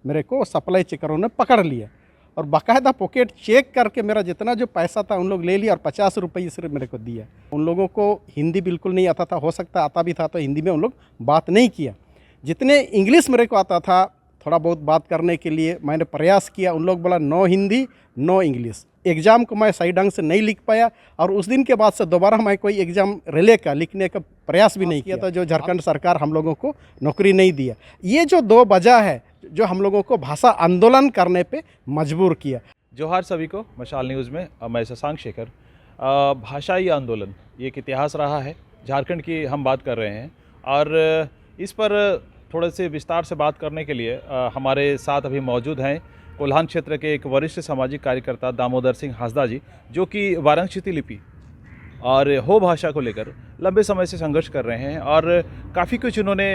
मेरे को सप्लाई चेकरों ने पकड़ लिया और बाकायदा पॉकेट चेक करके मेरा जितना जो पैसा था उन लोग ले लिया और 50 रुपये सिर्फ मेरे को दिया। उन लोगों को हिंदी बिल्कुल नहीं आता था, हो सकता आता भी था तो हिंदी में उन लोग बात नहीं किया। जितने इंग्लिश मेरे को आता था थोड़ा बहुत बात करने के लिए मैंने प्रयास किया, उन लोग बोला no Hindi no English. Exam को मैं सही ढंग से नहीं लिख पाया और उस दिन के बाद से दोबारा मैं कोई एग्ज़ाम रिले का लिखने का प्रयास भी नहीं किया। तो जो झारखंड सरकार हम लोगों को नौकरी नहीं दिया, ये जो दो वजह है जो हम लोगों को भाषा आंदोलन करने पे मजबूर किया। जोहार सभी को, मशाल न्यूज़ में मैं शशांक शेखर। भाषाई आंदोलन ये एक इतिहास रहा है, झारखंड की हम बात कर रहे हैं और इस पर थोड़े से विस्तार से बात करने के लिए हमारे साथ अभी मौजूद हैं कोल्हान क्षेत्र के एक वरिष्ठ सामाजिक कार्यकर्ता दामोदर सिंह हांसदा जी, जो कि वारांगक्षिति लिपि और हो भाषा को लेकर लंबे समय से संघर्ष कर रहे हैं और काफ़ी कुछ उन्होंने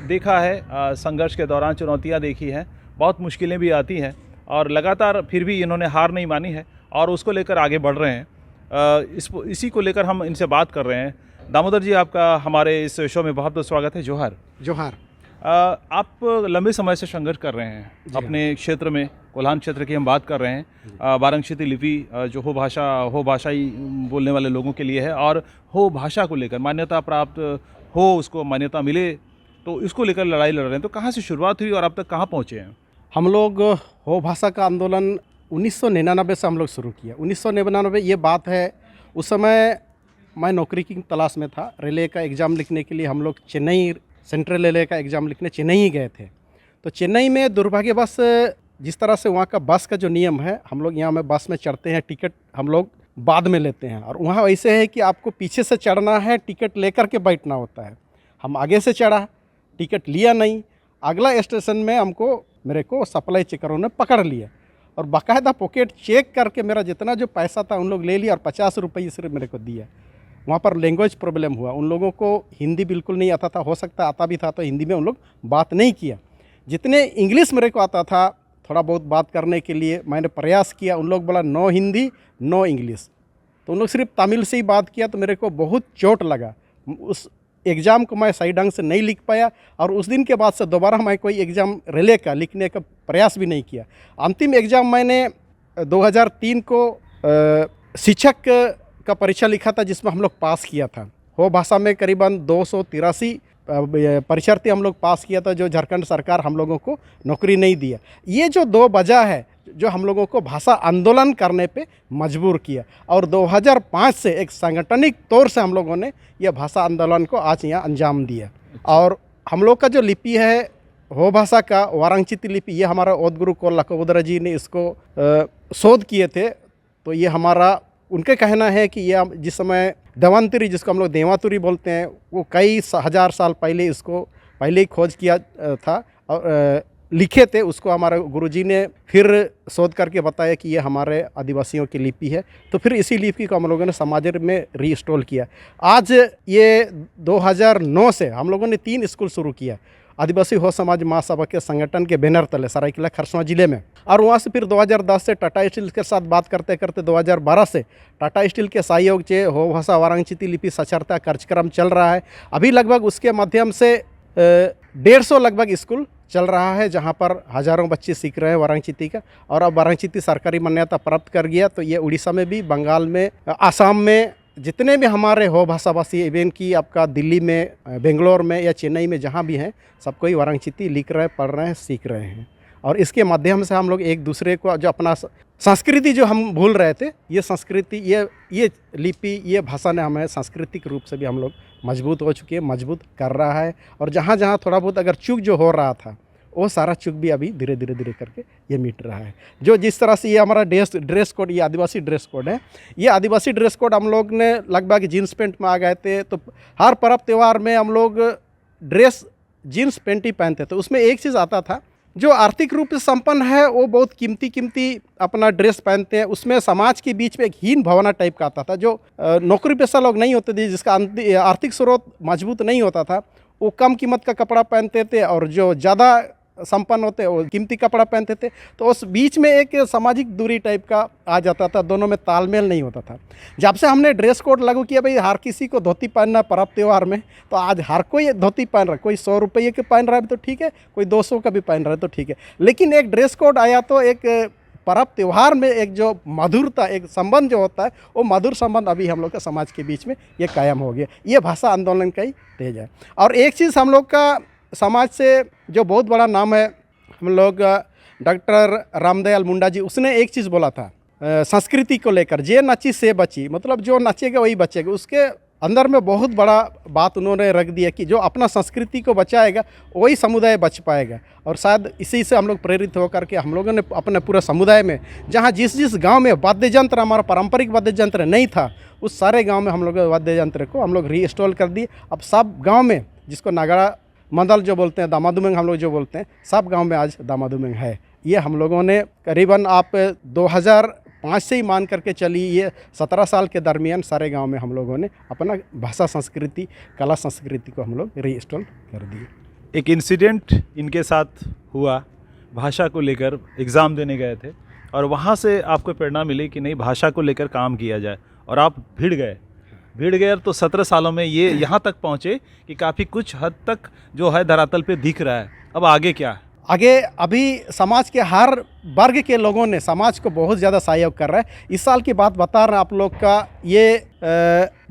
देखा है। संघर्ष के दौरान चुनौतियां देखी हैं, बहुत मुश्किलें भी आती हैं और लगातार फिर भी इन्होंने हार नहीं मानी है और उसको लेकर आगे बढ़ रहे हैं। इसी को लेकर हम इनसे बात कर रहे हैं। दामोदर जी, आपका हमारे इस शो में बहुत बहुत स्वागत है। जोहार। जोहार। आप लंबे समय से संघर्ष कर रहे हैं अपने क्षेत्र में, कोल्हान क्षेत्र की हम बात कर रहे हैं। वारांगक्षिति लिपि जो हो भाषाई बोलने वाले लोगों के लिए है और हो भाषा को लेकर मान्यता प्राप्त हो, उसको मान्यता मिले, तो इसको लेकर लड़ाई लड़ रहे हैं। तो कहाँ से शुरुआत हुई और अब तक कहाँ पहुँचे हैं? हम लोग हो भाषा का आंदोलन 1999 से हम लोग शुरू किया। 1999 ये बात है, उस समय मैं नौकरी की तलाश में था। रेलवे का एग्ज़ाम लिखने के लिए हम लोग चेन्नई, सेंट्रल रेलवे का एग्ज़ाम लिखने चेन्नई ही गए थे। तो चेन्नई में दुर्भाग्यवश जिस तरह से वहाँ का बस का जो नियम है, हम लोग यहाँ में बस में चढ़ते हैं, टिकट हम लोग बाद में लेते हैं और वहाँ ऐसे है कि आपको पीछे से चढ़ना है, टिकट लेकर के बैठना होता है। हम आगे से चढ़ा, टिकट लिया नहीं, अगला स्टेशन में मेरे को सप्लाई चेकरों ने पकड़ लिया और बाकायदा पॉकेट चेक करके मेरा जितना जो पैसा था उन लोग ले लिया और 50 रुपये सिर्फ मेरे को दिया। वहाँ पर लैंग्वेज प्रॉब्लम हुआ, उन लोगों को हिंदी बिल्कुल नहीं आता था, हो सकता आता भी था तो हिंदी में उन लोग बात नहीं किया। जितने इंग्लिश मेरे को आता था थोड़ा बहुत बात करने के लिए मैंने प्रयास किया, उन लोग बोला नो हिंदी नो इंग्लिश। तो उन लोग सिर्फ तमिल से ही बात किया तो मेरे को बहुत चोट लगा। उस एग्ज़ाम को मैं सही ढंग से नहीं लिख पाया और उस दिन के बाद से दोबारा मैं कोई एग्ज़ाम रिले का लिखने का प्रयास भी नहीं किया। अंतिम एग्ज़ाम मैंने 2003 को शिक्षक का परीक्षा लिखा था, जिसमें हम लोग पास किया था। हो भाषा में करीबन 283 परीक्षार्थी हम लोग पास किया था, जो झारखंड सरकार हम लोगों को नौकरी नहीं दिया। ये जो दो वजह है जो हम लोगों को भाषा आंदोलन करने पे मजबूर किया और 2005 से एक सांगठनिक तौर से हम लोगों ने यह भाषा आंदोलन को आज यहाँ अंजाम दिया। और हम लोग का जो लिपि है हो भाषा का वारांगक्षिति लिपि, ये हमारा ओदगुरु कोल्ला कबूदरा जी ने इसको शोध किए थे। तो ये हमारा उनके कहना है कि यह जिस समय देवांतरी, जिसको हम लोग देवातुरी बोलते हैं, वो कई हजार साल पहले इसको पहले ही खोज किया था और लिखे थे। उसको हमारे गुरुजी ने फिर शोध करके बताया कि ये हमारे आदिवासियों की लिपि है। तो फिर इसी लिपि को हम लोगों ने समाज में रीस्टोर किया। आज ये 2009 से हम लोगों ने 3 स्कूल शुरू किया आदिवासी हो समाज महासभा के संगठन के बैनर तले सरायकेला खरसुआ जिले में। और वहाँ से फिर 2010 से टाटा स्टील के साथ बात करते करते 2012 से टाटा स्टील के सहयोग से हो भाषा वारांगक्षिति लिपि साक्षरता कार्यक्रम चल रहा है। अभी लगभग उसके माध्यम से 150 लगभग स्कूल चल रहा है, जहाँ पर हज़ारों बच्चे सीख रहे हैं वारांगक्षिति का। और अब वारांगक्षिति सरकारी मान्यता प्राप्त कर गया, तो ये उड़ीसा में भी, बंगाल में, आसाम में, जितने भी हमारे हो भाषाभाषी इवेंट की आपका दिल्ली में, बेंगलोर में या चेन्नई में जहाँ भी हैं, सब कोई वारांगक्षिति लिख रहे हैं, पढ़ रहे हैं, सीख रहे हैं। और इसके माध्यम से हम लोग एक दूसरे को जो अपना संस्कृति जो हम भूल रहे थे, ये संस्कृति, ये लिपि, ये भाषा ने हमें सांस्कृतिक रूप से भी हम लोग मजबूत हो चुके हैं, मजबूत कर रहा है। और जहाँ जहाँ थोड़ा बहुत अगर चूक जो हो रहा था, वो सारा चूक भी अभी धीरे धीरे करके ये मिट रहा है। जो जिस तरह से ये हमारा ड्रेस कोड, ये आदिवासी ड्रेस कोड है। ये आदिवासी ड्रेस कोड हम लोग ने लगभग जीन्स पैंट में आ गए थे। तो हर पर्व त्यौहार में हम लोग ड्रेस जीन्स पैंट ही पहनते थे। उसमें एक चीज़ आता था, जो आर्थिक रूप से संपन्न है वो बहुत कीमती अपना ड्रेस पहनते हैं। उसमें समाज के बीच में एक हीन भावना टाइप का आता था। जो नौकरी पेशा लोग नहीं होते थे, जिसका आर्थिक स्रोत मजबूत नहीं होता था, वो कम कीमत का कपड़ा पहनते थे। और जो ज़्यादा संपन्न होते, वो कीमती कपड़ा पहनते थे, तो उस बीच में एक सामाजिक दूरी टाइप का आ जाता था, दोनों में तालमेल नहीं होता था। जब से हमने ड्रेस कोड लागू किया, भाई हर किसी को धोती पहनना पर्व त्यौहार में, तो आज हर कोई धोती पहन रहा है, कोई 100 रुपये के पहन रहा है तो ठीक है, कोई 200 का भी पहन रहा है तो ठीक है, लेकिन एक ड्रेस कोड आया तो एक पर्व त्यौहार में एक जो मधुरता, एक संबंध जो होता है, वो मधुर संबंध अभी हम लोग का समाज के बीच में ये कायम हो गया। ये भाषा आंदोलन का ही तेज है। और एक चीज़ हम लोग का समाज से जो बहुत बड़ा नाम है, हम लोग डॉक्टर रामदयाल मुंडा जी, उसने एक चीज़ बोला था संस्कृति को लेकर, जे नची से बची, मतलब जो नचेगा वही बचेगा। उसके अंदर में बहुत बड़ा बात उन्होंने रख दिया कि जो अपना संस्कृति को बचाएगा वही समुदाय बच पाएगा। और शायद इसी से हम लोग प्रेरित होकर के हम लोगों ने अपने पूरे समुदाय में, जहाँ जिस जिस गांव में वाद्य यंत्र, हमारा पारंपरिक वाद्य यंत्र नहीं था, उस सारे गांव में हम लोग वाद्य यंत्र को हम लोग रीइंस्टॉल कर दिए। अब सब गाँव में, जिसको नागड़ा मंडल जो बोलते हैं, दामादुमेंग हम लोग जो बोलते हैं, सब गाँव में आज दामादुमेंग है। ये हम लोगों ने करीबन आप 2005 से ही मान करके चली, ये 17 साल के दरमियान सारे गांव में हम लोगों ने अपना भाषा संस्कृति, कला संस्कृति को हम लोग रीइंस्टॉल कर दिए। एक इंसिडेंट इनके साथ हुआ, भाषा को लेकर एग्ज़ाम देने गए थे और वहाँ से आपको प्रेरणा मिली कि नहीं, भाषा को लेकर काम किया जाए, और आप भिड़ गए तो 17 सालों में ये यहाँ तक पहुँचे कि काफ़ी कुछ हद तक जो है धरातल पे दिख रहा है। अब आगे क्या है? आगे अभी समाज के हर वर्ग के लोगों ने समाज को बहुत ज़्यादा सहयोग कर रहा है। इस साल की बात बता रहे हैं आप लोग का, ये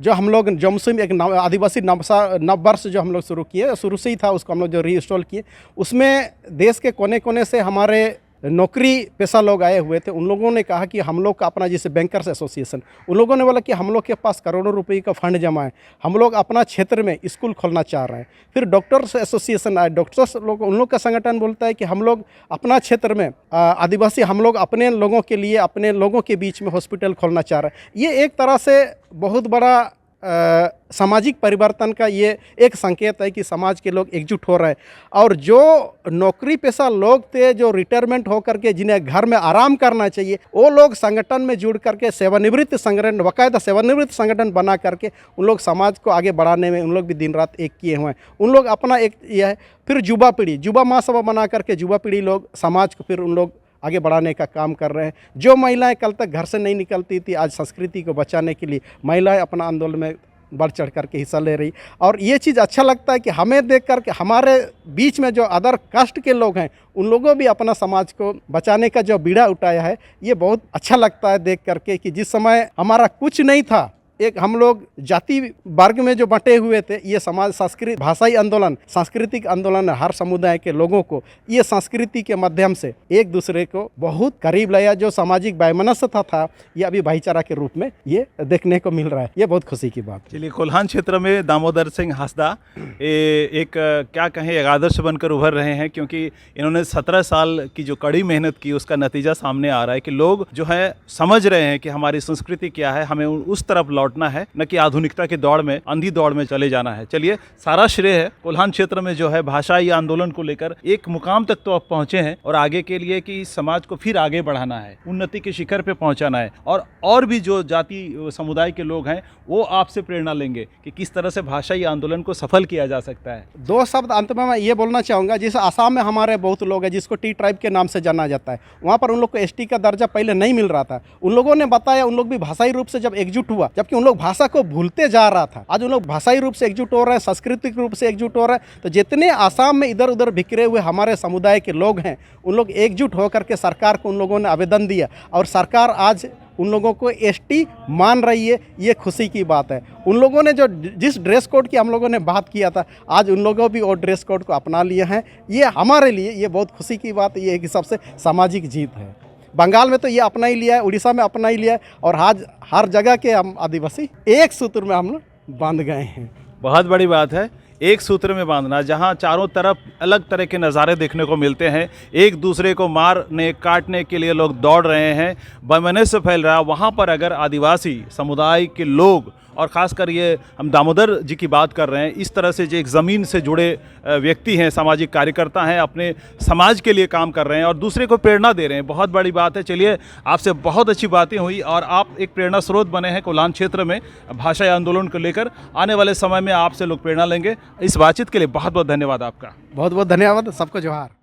जो हम लोग जम्मू में एक आदिवासी नववर्ष जो हम लोग शुरू किए, शुरू से ही था, उसको हम लोग जो रीइंस्टॉल किए, उसमें देश के कोने कोने से हमारे नौकरी पेशा लोग आए हुए थे। उन लोगों ने कहा कि हम लोग का अपना, जैसे बैंकर्स एसोसिएशन, उन लोगों ने बोला कि हम लोग के पास करोड़ों रुपए का फंड जमा है, हम लोग अपना क्षेत्र में स्कूल खोलना चाह रहे हैं। फिर डॉक्टर्स एसोसिएशन आए, डॉक्टर्स लोग, उन लोग का संगठन बोलता है कि हम लोग अपना क्षेत्र में आदिवासी, हम लोग अपने लोगों के लिए, अपने लोगों के बीच में हॉस्पिटल खोलना चाह रहे हैं। ये एक तरह से बहुत बड़ा सामाजिक परिवर्तन का ये एक संकेत है कि समाज के लोग एकजुट हो रहे हैं। और जो नौकरी पेशा लोग थे, जो रिटायरमेंट होकर के जिन्हें घर में आराम करना चाहिए, वो लोग संगठन में जुड़ करके सेवानिवृत्त संगठन, बाकायदा सेवानिवृत्त संगठन बना करके उन लोग समाज को आगे बढ़ाने में उन लोग भी दिन रात एक किए हुए हैं। उन लोग अपना एक यह है। फिर युवा पीढ़ी, युवा महासभा बना करके युवा पीढ़ी लोग समाज को फिर उन लोग आगे बढ़ाने का काम कर रहे हैं। जो महिलाएं कल तक घर से नहीं निकलती थी, आज संस्कृति को बचाने के लिए महिलाएं अपना आंदोलन में बढ़ चढ़ करके हिस्सा ले रही। और ये चीज़ अच्छा लगता है कि हमें देख करके हमारे बीच में जो अदर कास्ट के लोग हैं, उन लोगों भी अपना समाज को बचाने का जो बीड़ा उठाया है, ये बहुत अच्छा लगता है देख करके कि जिस समय हमारा कुछ नहीं था, एक हम लोग जाति वर्ग में जो बंटे हुए थे, ये समाज संस्कृत भाषाई आंदोलन, सांस्कृतिक आंदोलन हर समुदाय के लोगों को ये संस्कृति के माध्यम से एक दूसरे को बहुत करीब लाया। जो सामाजिक वैमनस्यता था, ये अभी भाईचारा के रूप में ये देखने को मिल रहा है। ये बहुत खुशी की बात। चलिए, कोल्हान क्षेत्र में दामोदर सिंह हांसदा एक क्या कहें, एक आदर्श बनकर उभर रहे हैं, क्योंकि इन्होंने 17 साल की जो कड़ी मेहनत की, उसका नतीजा सामने आ रहा है कि लोग जो है समझ रहे हैं कि हमारी संस्कृति क्या है, हमें उस तरफ लौटना है, न कि आधुनिकता की दौड़ में, अंधी दौड़ में चले जाना है। चलिए, सारा श्रेय है कोल्हान क्षेत्र में जो है भाषाई आंदोलन को लेकर एक मुकाम तक तो आप पहुंचे हैं, और आगे के लिए कि समाज को फिर आगे बढ़ाना है, उन्नति के शिखर पे पहुंचाना है। और भी जो जाति समुदाय के लोग हैं वो आपसे प्रेरणा लेंगे कि किस तरह से भाषाई आंदोलन को सफल किया जा सकता है। 2 शब्द अंत में मैं ये बोलना चाहूँगा। जैसे आसाम में हमारे बहुत लोग हैं जिसको टी ट्राइब के नाम से जाना जाता है, वहाँ पर उन लोग को एसटी का दर्जा पहले नहीं मिल रहा था। उन लोगों ने बताया, उन लोग भी भाषाई रूप से जब एकजुट हुआ, जबकि उन लोग भाषा को भूलते जा रहा था, आज उन लोग भाषाई रूप से एकजुट हो रहे हैं, सांस्कृतिक रूप से एकजुट हो रहे हैं। तो जितने आसाम में इधर उधर बिखरे हुए हमारे समुदाय के लोग हैं, उन लोग एकजुट होकर के सरकार को उन लोगों ने आवेदन दिया, और सरकार आज उन लोगों को एसटी मान रही है। ये खुशी की बात है। उन लोगों ने जो जिस ड्रेस कोड की हम लोगों ने बात किया था, आज उन लोगों भी वो ड्रेस कोड को अपना लिए हैं। ये हमारे लिए ये बहुत खुशी की बात है। ये एक सबसे सामाजिक जीत है। बंगाल में तो ये अपना ही लिया है, उड़ीसा में अपना ही लिया है, और आज हर जगह के हम आदिवासी एक सूत्र में हम लोग बांध गए हैं। बहुत बड़ी बात है, एक सूत्र में बांधना, जहां चारों तरफ अलग तरह के नज़ारे देखने को मिलते हैं, एक दूसरे को मारने काटने के लिए लोग दौड़ रहे हैं, वैमनस्य फैल रहा है। वहां पर अगर आदिवासी समुदाय के लोग, और ख़ासकर ये हम दामोदर जी की बात कर रहे हैं, इस तरह से जो एक ज़मीन से जुड़े व्यक्ति हैं, सामाजिक कार्यकर्ता हैं, अपने समाज के लिए काम कर रहे हैं और दूसरे को प्रेरणा दे रहे हैं, बहुत बड़ी बात है। चलिए, आपसे बहुत अच्छी बातें हुई और आप एक प्रेरणा स्रोत बने हैं कोल्हान क्षेत्र में भाषाई आंदोलन को लेकर। आने वाले समय में आपसे लोग प्रेरणा लेंगे। इस बातचीत के लिए बहुत बहुत धन्यवाद आपका। बहुत बहुत धन्यवाद। सबको जोहार।